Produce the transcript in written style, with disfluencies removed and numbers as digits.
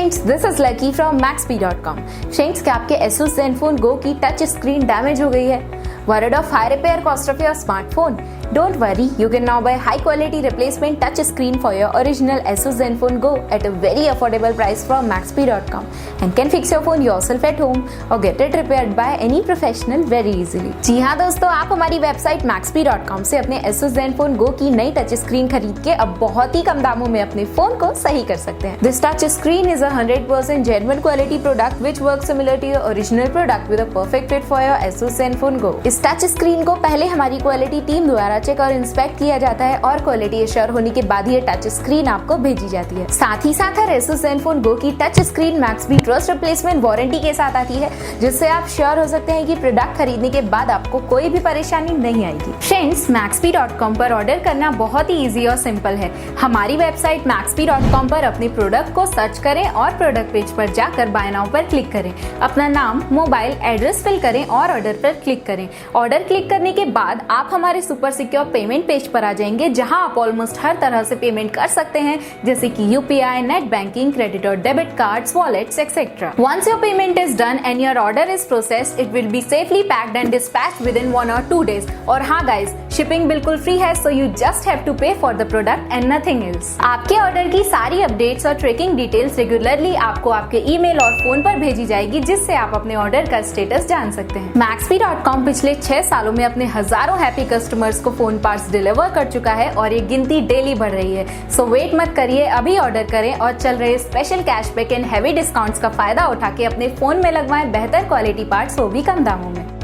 Friends, this is Lucky from Maxbhi.com. Friends, क्या आपके Asus Zenfone Go की touch screen damage हो गई है? Worried of high repair cost of your smartphone? Don't worry, you can now buy high quality replacement touch screen for your original Asus Zenfone Go at a very affordable price from Maxbhi.com and can fix your phone yourself at home or get it repaired by any professional very easily. जी हाँ दोस्तों, आप हमारी website Maxbhi.com से अपने Asus Zenfone Go की नई touch screen खरीद के अब बहुत ही कम दामों में अपने फोन को सही कर सकते हैं. This touch screen is a 100% genuine quality product which works similar to your original product with a perfect fit for your Asus Zenfone Go. इस टच स्क्रीन को पहले हमारी क्वालिटी टीम द्वारा चेक और इंस्पेक्ट किया जाता है और क्वालिटी एश्योर होने के बाद ये टच स्क्रीन आपको भेजी जाती है. साथ ही साथ हर Asus Zenfone Go की touch screen Maxbhi trust replacement warranty के साथ आती है, जिससे आप श्योर हो सकते हैं कि प्रोडक्ट खरीदने के बाद आपको कोई भी परेशानी नहीं आएगी. फ्रेंड्स, Maxbhi.com पर ऑर्डर करना बहुत ही इजी और सिंपल है. हमारी वेबसाइट Maxbhi.com पर अपने प्रोडक्ट को सर्च करें और प्रोडक्ट पेज पर जाकर बाय नाउ पर क्लिक करें. अपना नाम, मोबाइल, एड्रेस फिल करें और ऑर्डर पर क्लिक करें. ऑर्डर क्लिक करने के बाद आप हमारे सुपर सिक्योर पेमेंट पेज पर आ जाएंगे, जहां आप ऑलमोस्ट हर तरह से पेमेंट कर सकते हैं, जैसे कि यूपीआई, नेट बैंकिंग, क्रेडिट और debit cards, wallets etcetera. Once your payment is done and your order is processed, it will be safely packed and dispatched within 1 or 2 days. और हाँ गाइज, शिपिंग बिल्कुल free है, so you just have to pay for the product and nothing else. आपके order की सारी updates और tracking details regularly आपको आपके ईमेल और फोन पर भेजी जाएगी, जिससे आप अपने ऑर्डर का स्टेटस जान सकते हैं. Maxbhi.com पिछले 6 सालों में अपने हजारों हैप्पी कस्टमर्स को फोन पार्ट्स डिलीवर कर चुका है और ये गिनती डेली बढ़ रही है. सो वेट मत करिए, अभी ऑर्डर करें और चल रहे special cashback and heavy discounts का फायदा उठा के अपने फोन में लगवाएं बेहतर क्वालिटी पार्ट्स, वो भी कम दामों में.